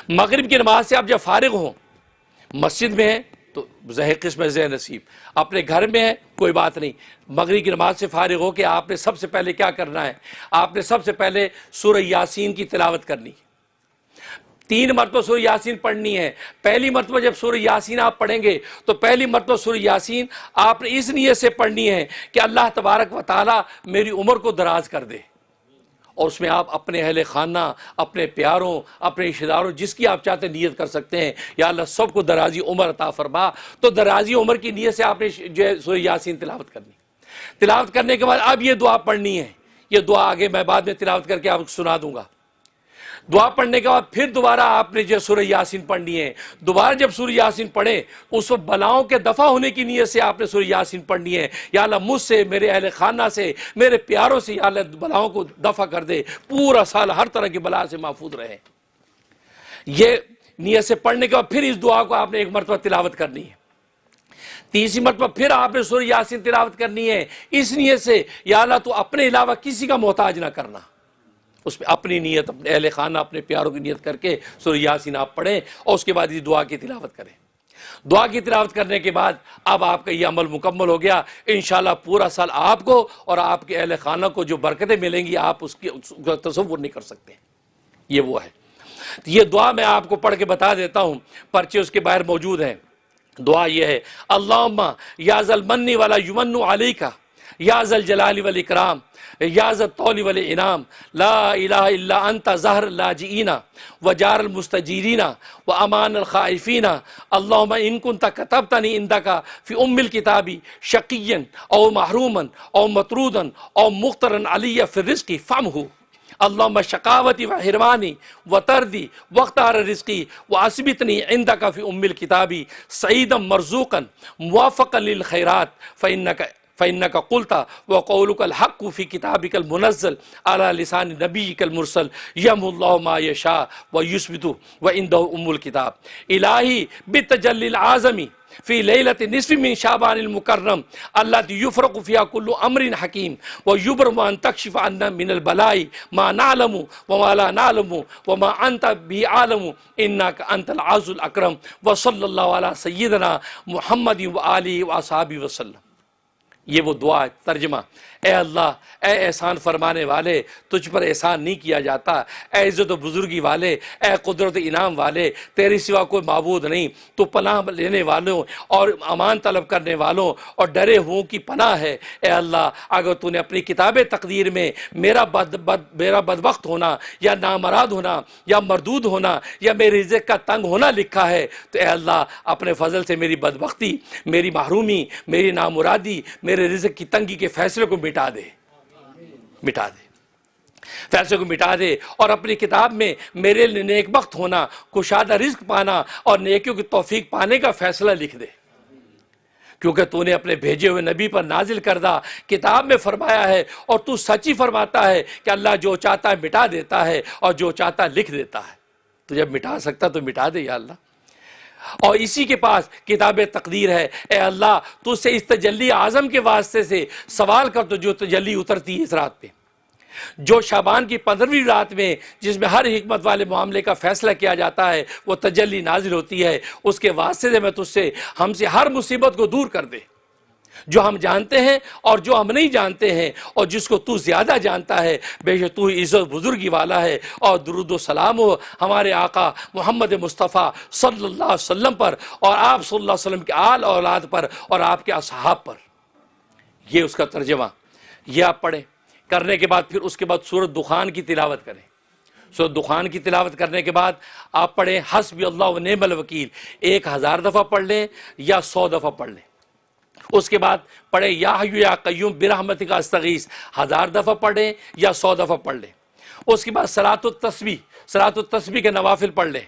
مغرب کی نماز سے آپ جب فارغ ہوں، مسجد میں ہیں تو زہ قسم زہ نصیب، اپنے گھر میں ہے کوئی بات نہیں، مغرب کی نماز سے فارغ ہو کے آپ نے سب سے پہلے کیا کرنا ہے؟ آپ نے سب سے پہلے سورہ یاسین کی تلاوت کرنی، 3 مرتبہ سورہ یاسین پڑھنی ہے۔ پہلی مرتبہ جب سورہ یاسین آپ پڑھیں گے تو پہلی مرتبہ سورہ یاسین آپ نے اس نیت سے پڑھنی ہے کہ اللہ تبارک و تعالی میری عمر کو دراز کر دے، اور اس میں آپ اپنے اہل خانہ، اپنے پیاروں، اپنے رشتہ داروں، جس کی آپ چاہتے نیت کر سکتے ہیں، یا اللہ سب کو درازی عمر عطا فرما۔ تو درازی عمر کی نیت سے آپ نے جو ہے سورہ یاسین تلاوت کرنی۔ تلاوت کرنے کے بعد اب یہ دعا پڑھنی ہے، یہ دعا آگے میں بعد میں تلاوت کر کے آپ کو سنا دوں گا۔ دعا پڑھنے کے بعد پھر دوبارہ آپ نے جو سورہ یاسین پڑھنی ہے، دوبارہ جب سورہ یاسین پڑھیں اس وقت بلاؤں کے دفع ہونے کی نیت سے آپ نے سورہ یاسین پڑھنی ہے، یا اللہ مجھ سے، میرے اہل خانہ سے، میرے پیاروں سے یا اللہ بلاؤں کو دفع کر دے، پورا سال ہر طرح کی بلا سے محفوظ رہے۔ یہ نیت سے پڑھنے کے بعد پھر اس دعا کو آپ نے ایک مرتبہ تلاوت کرنی ہے۔ تیسری مرتبہ پھر آپ نے سورہ یاسین تلاوت کرنی ہے اس نیت سے، یا اللہ تو اپنے علاوہ کسی کا محتاج نہ کرنا۔ اس میں اپنی نیت، اپنے اہل خانہ، اپنے پیاروں کی نیت کر کے سورہ یاسین آپ پڑھیں، اور اس کے بعد یہ دعا کی تلاوت کریں۔ دعا کی تلاوت کرنے کے بعد اب آپ کا یہ عمل مکمل ہو گیا۔ انشاءاللہ پورا سال آپ کو اور آپ کے اہل خانہ کو جو برکتیں ملیں گی آپ اس کا تصور نہیں کر سکتے۔ یہ وہ ہے۔ یہ دعا میں آپ کو پڑھ کے بتا دیتا ہوں، پرچے اس کے باہر موجود ہیں۔ دعا یہ ہے، اللہم یا ذا المن ولا یمن علیکا یا ذا الجلال والاکرام یا ذا الطول والانعام لا الہ الا انت ظہر اللاجئین وجار المستجیرین وامان الخائفین اللہم ان کنت کتبتنی عندک فی ام الکتاب شقیا او محروما او مطرودا او مخترا علی فی الرزق فامہو اللہم شقاوتی و حرمانی و تردی واختار رزقی و اسبتنی عندک فی ام الکتاب سعیدا مرزوقا موافقا للخیرات فإنك قلت وقولك الحق في كتابك المنزل على لسان نبيك المرسل يمحو الله ما يشاء ويثبت وعنده أم الكتاب إلهي بالتجلي العظم في ليلة نصف من شعبان المكرم التي يفرق فيها كل أمر حكيم ويبرم أن تكشف عنا من البلاء ما نعلم وما لا نعلم وما أنت به عالم إنك أنت العز الأكرم وصلى الله على سيدنا محمد وآله وأصحابه وسلم۔ یہ وہ دعا ہے۔ ترجمہ، اے اللہ، اے احسان فرمانے والے، تجھ پر احسان نہیں کیا جاتا، اے عزت و بزرگی والے، اے قدرت انعام والے، تیری سوا کوئی معبود نہیں، تو پناہ لینے والوں اور امان طلب کرنے والوں اور ڈرے ہوں کی پناہ ہے۔ اے اللہ، اگر تو نے اپنی کتاب تقدیر میں میرا بدبخت ہونا یا نامراد ہونا یا مردود ہونا یا میرے رزق کا تنگ ہونا لکھا ہے تو اے اللہ اپنے فضل سے میری بدبختی، میری محرومی، میری نامرادی، میرے رزق کی تنگی کے فیصلے کو مٹا دے، مٹا دے، فیصلے کو مٹا دے، اور اپنی کتاب میں میرے لیے نیک بخت ہونا، کشادہ رزق پانا اور نیکیوں کی توفیق پانے کا فیصلہ لکھ دے، کیونکہ تو نے اپنے بھیجے ہوئے نبی پر نازل کردہ کتاب میں فرمایا ہے، اور تو سچ ہی فرماتا ہے کہ اللہ جو چاہتا ہے مٹا دیتا ہے اور جو چاہتا ہے لکھ دیتا ہے۔ تو جب مٹا سکتا تو مٹا دے یا اللہ، اور اسی کے پاس کتاب تقدیر ہے۔ اے اللہ، تو اس سے اس تجلی اعظم کے واسطے سے سوال کر تو جو تجلی اترتی ہے اس رات پہ، جو شعبان کی 15ویں رات میں جس میں ہر حکمت والے معاملے کا فیصلہ کیا جاتا ہے، وہ تجلی نازل ہوتی ہے، اس کے واسطے سے میں تجھ سے، ہم سے ہر مصیبت کو دور کر دے، جو ہم جانتے ہیں اور جو ہم نہیں جانتے ہیں، اور جس کو تو زیادہ جانتا ہے، بے شک تو عزت بزرگی والا ہے۔ اور درود و سلام ہو ہمارے آقا محمد مصطفیٰ صلی اللہ علیہ وسلم پر، اور آپ صلی اللہ علیہ وسلم کے آل اولاد پر اور آپ کے اصحاب پر۔ یہ اس کا ترجمہ، یہ آپ پڑھیں۔ کرنے کے بعد پھر اس کے بعد سورۃ دخان کی تلاوت کریں۔ سورۃ دخان کی تلاوت کرنے کے بعد آپ پڑھیں حسبی اللہ و نعم الوکیل، 1000 دفعہ پڑھ لیں یا 100 دفعہ پڑھ لیں۔ اس کے بعد پڑھیں یا حی یا قیوم برحمتک استغیث، 1000 دفعہ پڑھیں یا 100 دفعہ پڑھ لیں۔ اس کے بعد صلاۃ التسبیح کے نوافل پڑھ لیں،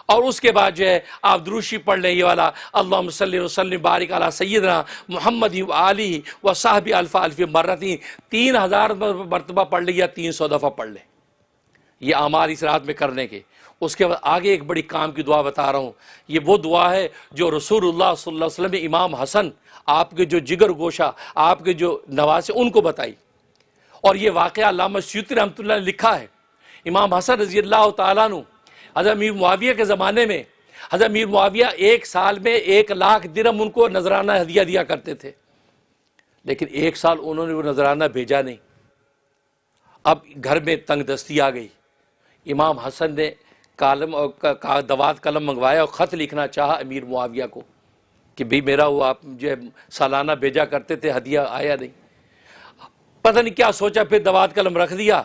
اور اس کے بعد جو ہے آپ درود شریف پڑھ لیں، یہ والا اللہم صلی وسلم بارک علی سیدنا محمد و آلہ و صحبہ الف الف مرتین، 3000 مرتبہ پڑھ لیں یا 300 دفعہ پڑھ لیں۔ یہ اعمال اس رات میں کرنے کے۔ اس کے بعد آگے ایک بڑی کام کی دعا بتا رہا ہوں، یہ وہ دعا ہے جو رسول اللہ صلی اللہ علیہ وسلم نے امام حسن، آپ کے جو جگر گوشہ، آپ کے جو نواسے، ان کو بتائی، اور یہ واقعہ علامہ سیوطی رحمۃ اللہ نے لکھا ہے۔ امام حسن رضی اللہ تعالیٰ عنہ حضرت امیر معاویہ کے زمانے میں حضرت امیر معاویہ ایک سال میں 1,00,000 درہم ان کو نذرانہ ہدیہ دیا کرتے تھے، لیکن ایک سال انہوں نے وہ نذرانہ بھیجا نہیں۔ اب گھر میں تنگ دستی آ گئی، امام حسن نے کالم اور دوات قلم منگوایا اور خط لکھنا چاہا امیر معاویہ کو کہ بھئی میرا وہ آپ جو ہے سالانہ بھیجا کرتے تھے ہدیہ آیا نہیں۔ پتہ نہیں کیا سوچا، پھر دوات قلم رکھ دیا،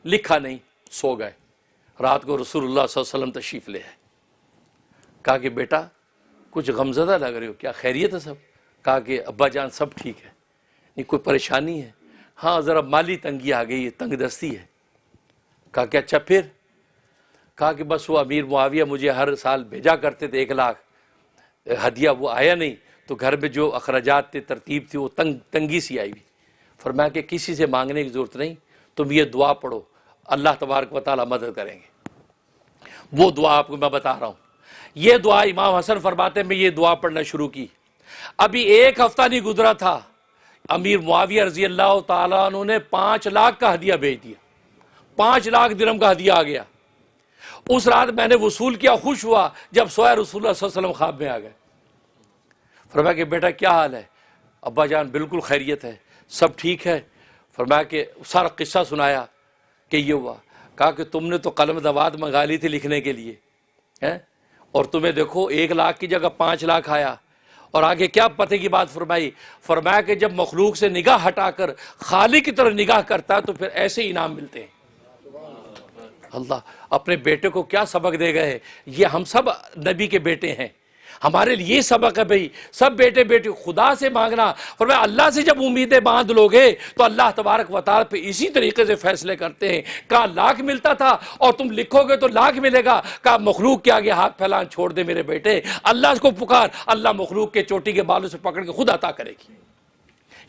لکھا نہیں، سو گئے۔ رات کو رسول اللہ صلی اللہ علیہ وسلم تشریف لے آئے، کہا کہ بیٹا کچھ غمزدہ لگ رہے ہو، کیا خیریت ہے سب؟ کہا کہ ابا جان سب ٹھیک ہے، نہیں کوئی پریشانی ہے؟ ہاں ذرا مالی تنگی آ گئی ہے، تنگ دستی ہے۔ کہا کہ اچھا پھر؟ کہا کہ بس وہ امیر معاویہ مجھے ہر سال بھیجا کرتے تھے 1,00,000 ہدیہ، وہ آیا نہیں، تو گھر میں جو اخراجات تھے، ترتیب تھی، وہ تنگی سی آئی ہوئی۔ فرمایا کہ کسی سے مانگنے کی ضرورت نہیں، تم یہ دعا پڑھو، اللہ تبارک و تعالیٰ مدد کریں گے۔ وہ دعا آپ کو میں بتا رہا ہوں، یہ دعا امام حسن فرماتے ہیں میں یہ دعا پڑھنا شروع کی، ابھی 1 ہفتہ نہیں گزرا تھا، امیر معاویہ رضی اللہ تعالیٰ عنہ نے 5,00,000 کا ہدیہ بھیج دیا، 5,00,000 درہم کا ہدیہ آ گیا۔ اس رات میں نے وصول کیا، خوش ہوا، جب سویا رسول اللہ صلی اللہ علیہ وسلم خواب میں آ گئے۔ فرمایا کہ بیٹا کیا حال ہے؟ ابا جان بالکل خیریت ہے، سب ٹھیک ہے۔ فرمایا کہ سارا قصہ سنایا کہ یہ ہوا۔ کہا کہ تم نے تو قلم دوات منگا لی تھی لکھنے کے لیے، اور تمہیں دیکھو 1,00,000 کی جگہ 5,00,000 آیا۔ اور آگے کیا پتہ کی بات فرمائی؟ فرمایا کہ جب مخلوق سے نگاہ ہٹا کر خالق کی طرف نگاہ کرتا ہے تو پھر ایسے انعام ملتے ہیں۔ اللہ اپنے بیٹے کو کیا سبق دے گئے، یہ ہم سب نبی کے بیٹے ہیں، ہمارے لیے یہ سبق ہے بھئی، سب بیٹے بیٹے خدا سے مانگنا۔ فرمایا اللہ سے جب امیدیں باندھ لوگے تو اللہ تبارک و تعالیٰ پہ اسی طریقے سے فیصلے کرتے ہیں۔ کہا 1,00,000 ملتا تھا اور تم لکھو گے تو 1,00,000 ملے گا۔ کہا مخلوق کے آگے ہاتھ پھیلان چھوڑ دے میرے بیٹے، اللہ کو پکار، اللہ مخلوق کے چوٹی کے بالوں سے پکڑ کے خود عطا کرے گی۔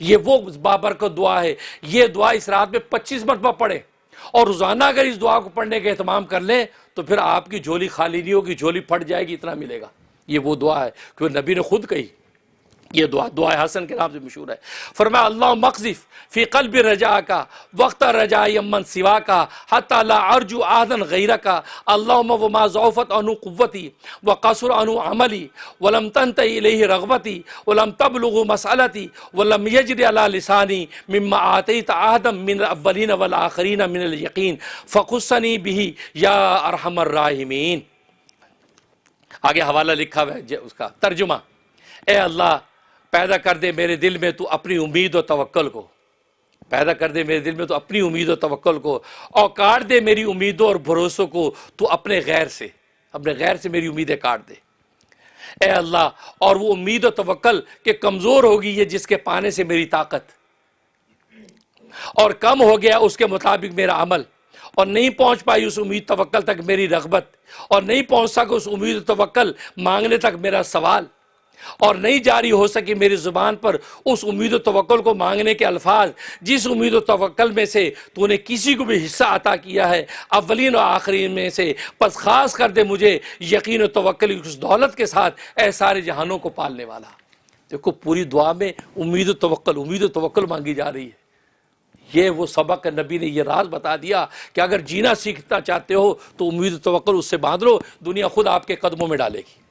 یہ وہ بابرکت دعا ہے، یہ دعا اس رات میں 25 مرتبہ پڑھے، اور روزانہ اگر اس دعا کو پڑھنے کا اہتمام کر لیں تو پھر آپ کی جھولی خالی نہیں ہوگی، جھولی پھٹ جائے گی، اتنا ملے گا۔ یہ وہ دعا ہے کہ نبی نے خود کہی، یہ دعا حسن کے نام سے مشہور ہے۔ فرمایا اللہم اقذف فی قلب رجاء کا وقت رجاء من سوا کا حتی لا ارجو احدا غیرہ کا، اللہم وما ضعفت عنہ قوتی وقصر عنہ عملی ولم تنتہی الیہ رغبتی ولم تبلغ مسئلتی ولم یجری علی لسانی مما آتیت احدا من الاولین والآخرین من الیقین فخصنی بہ یا ارحم الراحمین۔ آگے حوالہ لکھا ہوا ہے اس کا ترجمہ، اے اللہ پیدا کر دے میرے دل میں تو اپنی امید و توکل کو، پیدا کر دے میرے دل میں تو اپنی امید و توکل کو، اور کاٹ دے میری امیدوں اور بھروسوں کو تو اپنے غیر سے میری امیدیں کاٹ دے اے اللہ۔ اور وہ امید و توکل کہ کمزور ہوگی یہ جس کے پانے سے میری طاقت، اور کم ہو گیا اس کے مطابق میرا عمل، اور نہیں پہنچ پائی اس امید توکل تک میری رغبت، اور نہیں پہنچ سکا اس امید و توکل مانگنے تک میرا سوال، اور نہیں جاری ہو سکی میری زبان پر اس امید و توکل کو مانگنے کے الفاظ جس امید و توکل میں سے تو نے کسی کو بھی حصہ عطا کیا ہے اولین و آخرین میں سے، پس خاص کر دے مجھے یقین و توکل اس دولت کے ساتھ اے سارے جہانوں کو پالنے والا۔ دیکھو پوری دعا میں امید و توکل مانگی جا رہی ہے۔ یہ وہ سبق نبی نے یہ راز بتا دیا کہ اگر جینا سیکھنا چاہتے ہو تو امید و توکل اس سے باندھ لو، دنیا خود آپ کے قدموں میں ڈالے گی۔